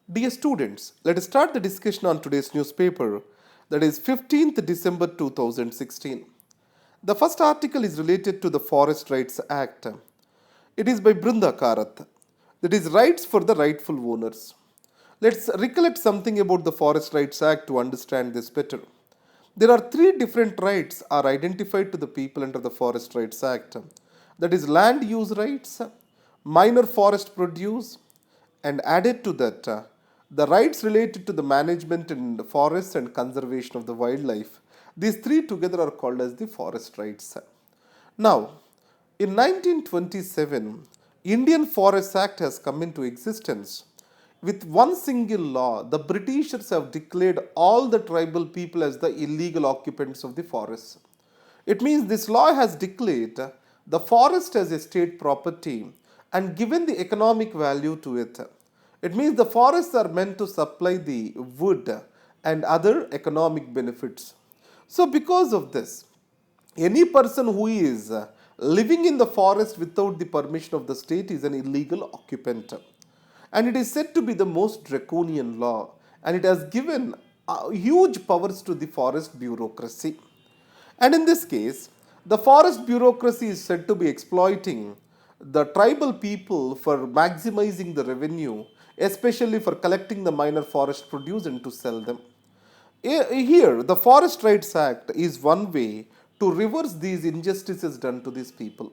Dear students, let us start the discussion on today's newspaper, that is 15th December 2016. The first article is related to the Forest Rights Act. It is by Brinda Karath. That is rights for the rightful owners. Let's recollect something about the Forest Rights Act to understand this better. There are three different rights are identified to the people under the Forest Rights Act. That is land use rights, minor forest produce, and added to that the rights related to the management in the forests and conservation of the wildlife. These three together are called as the forest rights. Now, in 1927, Indian Forest Act has come into existence. With one single law, the Britishers have declared all the tribal people as the illegal occupants of the forests. It means this law has declared the forest as a state property and given the economic value to it. It means the forests are meant to supply the wood and other economic benefits. So, because of this, any person who is living in the forest without the permission of the state is an illegal occupant. And it is said to be the most draconian law, and it has given huge powers to the forest bureaucracy. And in this case, the forest bureaucracy is said to be exploiting the tribal people for maximizing the revenue, especially for collecting the minor forest produce and to sell them. Here, the Forest Rights Act is one way to reverse these injustices done to these people.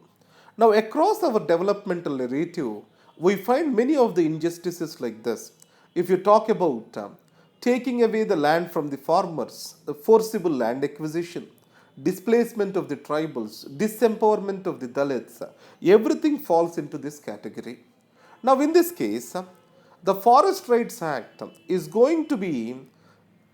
Now, across our developmental narrative, we find many of the injustices like this. If you talk about taking away the land from the farmers, the forcible land acquisition, displacement of the tribals, disempowerment of the Dalits, everything falls into this category. Now, in this case, the Forest Rights Act is going to be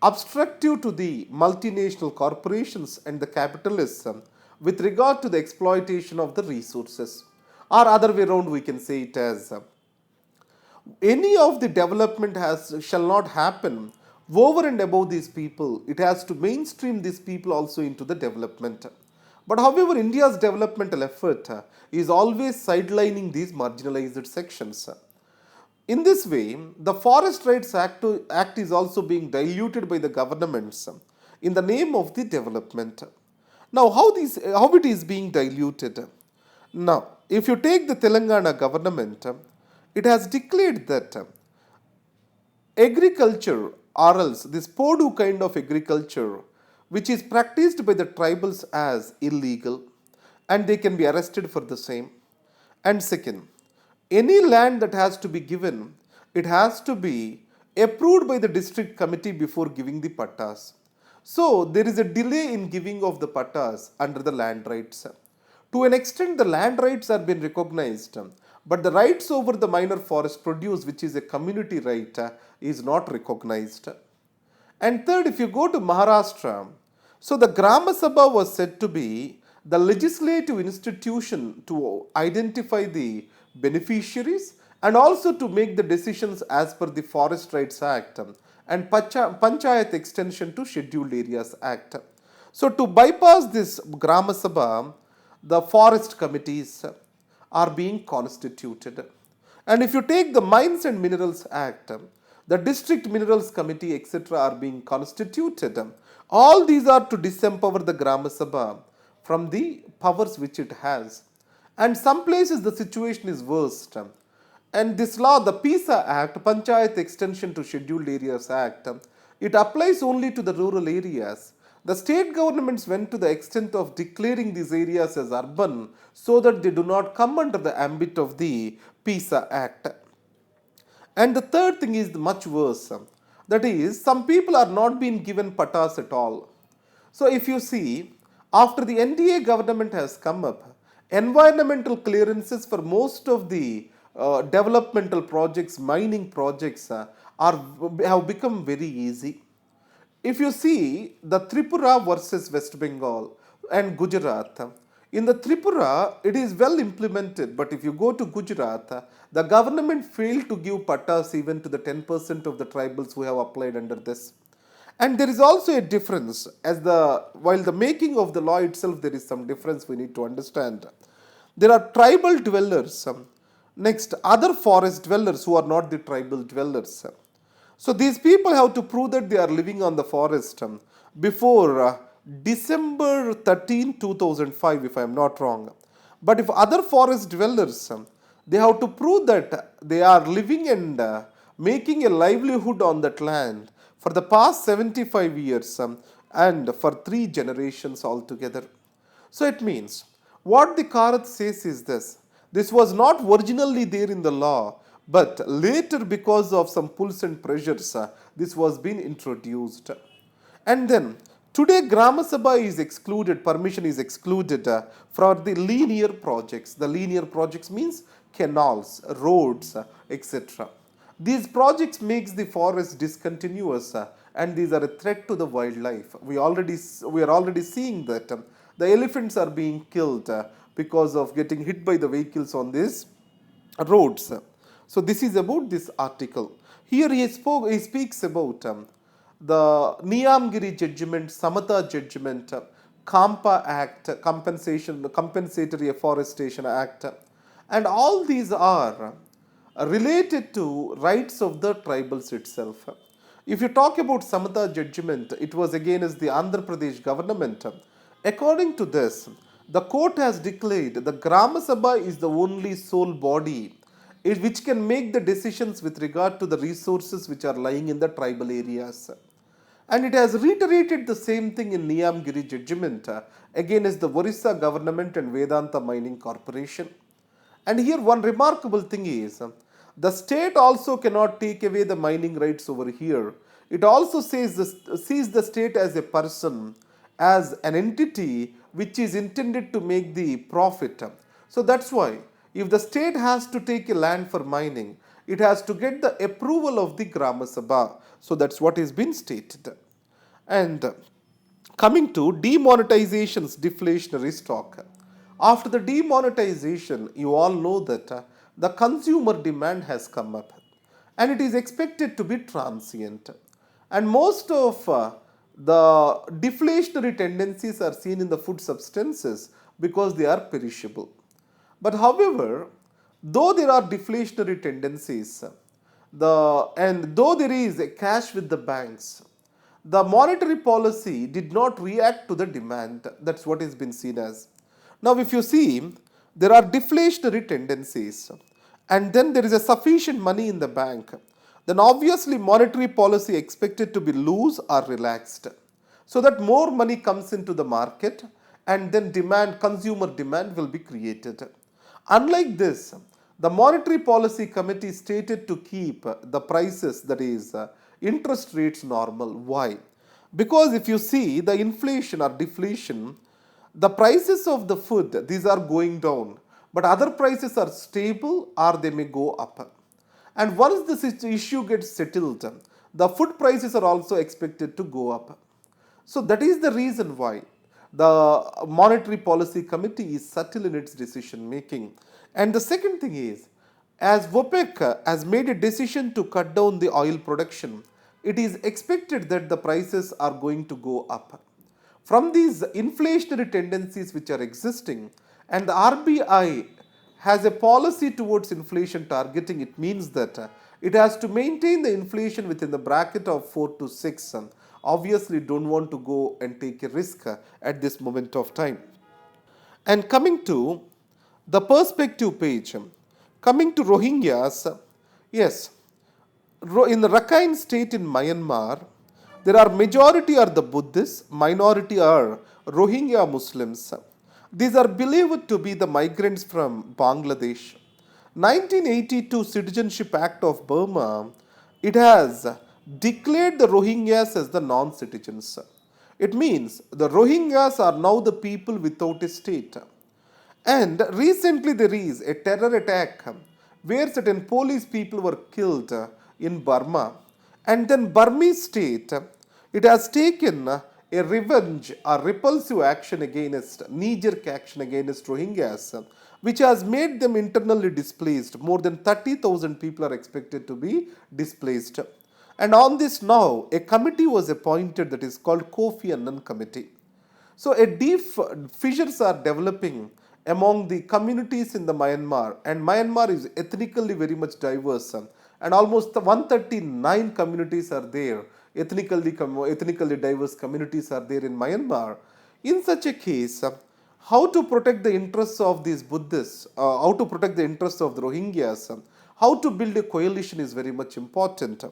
obstructive to the multinational corporations and the capitalism with regard to the exploitation of the resources. Or other way around, we can say it as any of the development shall not happen over and above these people. It has to mainstream these people also into the development. But however, India's developmental effort is always sidelining these marginalized sections. In this way, the Forest Rights Act is also being diluted by the governments in the name of the development. Now, how it is being diluted? Now, if you take the Telangana government, it has declared that agriculture, or else this Podu kind of agriculture, which is practiced by the tribals as illegal, and they can be arrested for the same. And second, any land that has to be given, it has to be approved by the district committee before giving the pattas. So there is a delay in giving of the pattas under the land rights. To an extent, the land rights have been recognized, but the rights over the minor forest produce, which is a community right, is not recognized. And third, if you go to Maharashtra, so the Grama Sabha was said to be the legislative institution to identify the beneficiaries and also to make the decisions as per the Forest Rights Act and Panchayat extension to Scheduled Areas Act. So to bypass this Grama Sabha, the forest committees are being constituted. And if you take the Mines and Minerals Act, the District Minerals Committee, etc., are being constituted. All these are to disempower the Grama Sabha from the powers which it has. And some places the situation is worst. And this law, the PISA Act, Panchayat Extension to Scheduled Areas Act, it applies only to the rural areas. The state governments went to the extent of declaring these areas as urban so that they do not come under the ambit of the PISA Act. And the third thing is much worse. That is, some people are not being given pattas at all. So if you see, after the NDA government has come up, environmental clearances for most of the developmental projects, mining projects have become very easy. If you see the Tripura versus West Bengal and Gujarat, in the Tripura it is well implemented, but if you go to Gujarat, the government failed to give pattas even to the 10% of the tribals who have applied under this. And there is also a difference, while the making of the law itself there is some difference we need to understand. There are tribal dwellers, next other forest dwellers who are not the tribal dwellers. So these people have to prove that they are living on the forest before December 13, 2005, if I am not wrong. But if other forest dwellers, they have to prove that they are living and making a livelihood on that land for the past 75 years and for 3 generations altogether. So it means what the Karat says is this: this was not originally there in the law, but later, because of some pulls and pressures, this was being introduced. And then today, Grama Sabha is excluded, permission is excluded for the linear projects. The linear projects means canals, roads, etc. These projects makes the forest discontinuous and these are a threat to the wildlife. We are already seeing that the elephants are being killed because of getting hit by the vehicles on these roads. So this is about this article. Here he speaks about the Niyamgiri judgment, Samata judgment, Kampa Act, Compensatory Afforestation Act, and all these are related to rights of the tribals itself. If you talk about Samata judgment, it was against the Andhra Pradesh government. According to this, the court has declared the Grama Sabha is the only sole body which can make the decisions with regard to the resources which are lying in the tribal areas. And it has reiterated the same thing in Niyamgiri judgment against the Orissa government and Vedanta Mining Corporation. And here one remarkable thing is the state also cannot take away the mining rights over here. It also sees the state as a person, as an entity which is intended to make the profit. So that's why if the state has to take a land for mining, it has to get the approval of the Grama Sabha. So that's what has been stated. And coming to demonetization's deflationary stock. After the demonetization, you all know that the consumer demand has come up and it is expected to be transient. And most of the deflationary tendencies are seen in the food substances because they are perishable. But however, though there are deflationary tendencies, and though there is a cash with the banks, the monetary policy did not react to the demand. That's what has been seen as. Now, if you see, there are deflationary tendencies, and then there is a sufficient money in the bank, then obviously monetary policy expected to be loose or relaxed, so that more money comes into the market, and then consumer demand will be created. Unlike this, the Monetary Policy Committee stated to keep the prices, that is, interest rates normal. Why? Because if you see the inflation or deflation, the prices of the food, these are going down, but other prices are stable or they may go up. And once this issue gets settled, the food prices are also expected to go up. So that is the reason why the Monetary Policy Committee is subtle in its decision making. And the second thing is, as OPEC has made a decision to cut down the oil production, it is expected that the prices are going to go up. From these inflationary tendencies which are existing, and the RBI has a policy towards inflation targeting, it means that it has to maintain the inflation within the bracket of 4 to 6. Obviously, don't want to go and take a risk at this moment of time. And coming to the perspective page, coming to Rohingyas, yes, in the Rakhine state in Myanmar, there are majority are the Buddhists, minority are Rohingya Muslims. These are believed to be the migrants from Bangladesh. 1982 Citizenship Act of Burma, it has declared the Rohingyas as the non-citizens. It means the Rohingyas are now the people without a state. And recently there is a terror attack where certain police people were killed in Burma. And then Burmese state, it has taken a revenge or repulsive action against, knee-jerk action against Rohingyas, which has made them internally displaced. More than 30,000 people are expected to be displaced. And on this now, a committee was appointed that is called Kofi Annan Committee. So a deep fissures are developing among the communities in the Myanmar, and Myanmar is ethnically very much diverse. and almost 139 communities are there, ethnically diverse communities are there in Myanmar. In such a case, how to protect the interests of these Buddhists, how to protect the interests of the Rohingyas, how to build a coalition is very much important.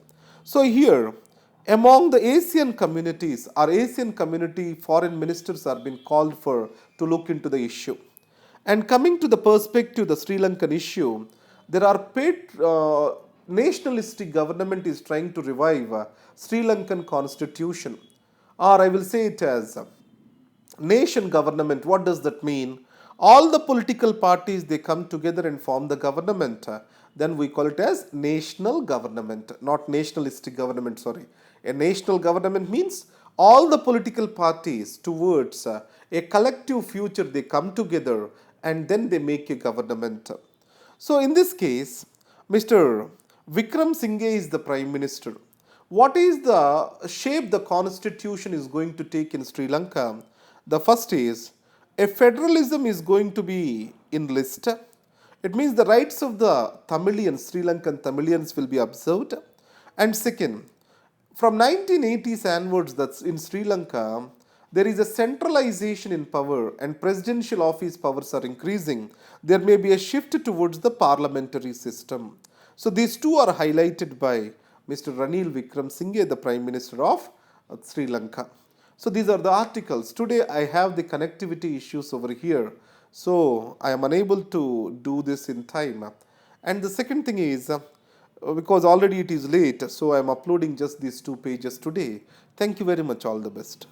So here, among the Asian communities, our Asian community foreign ministers are being called for to look into the issue. And coming to the perspective, the Sri Lankan issue, there are nationalistic government is trying to revive Sri Lankan constitution, or I will say it as nation government. What does that mean? All the political parties they come together and form the government. Then we call it as national government, not nationalistic government. Sorry, a national government means all the political parties towards a collective future they come together and then they make a government. So in this case, Mr. Vikram Singhe is the Prime Minister. What is the shape the constitution is going to take in Sri Lanka? The first is a federalism is going to be in list. It means the rights of the Tamilians, Sri Lankan Tamilians will be observed. And second, from 1980s onwards, that's in Sri Lanka, there is a centralization in power and presidential office powers are increasing. There may be a shift towards the parliamentary system. So these two are highlighted by Mr. Ranil Wickremesinghe, the Prime Minister of Sri Lanka. So these are the articles. Today I have the connectivity issues over here. So I am unable to do this in time. And the second thing is, because already it is late, so I am uploading just these 2 pages today. Thank you very much. All the best.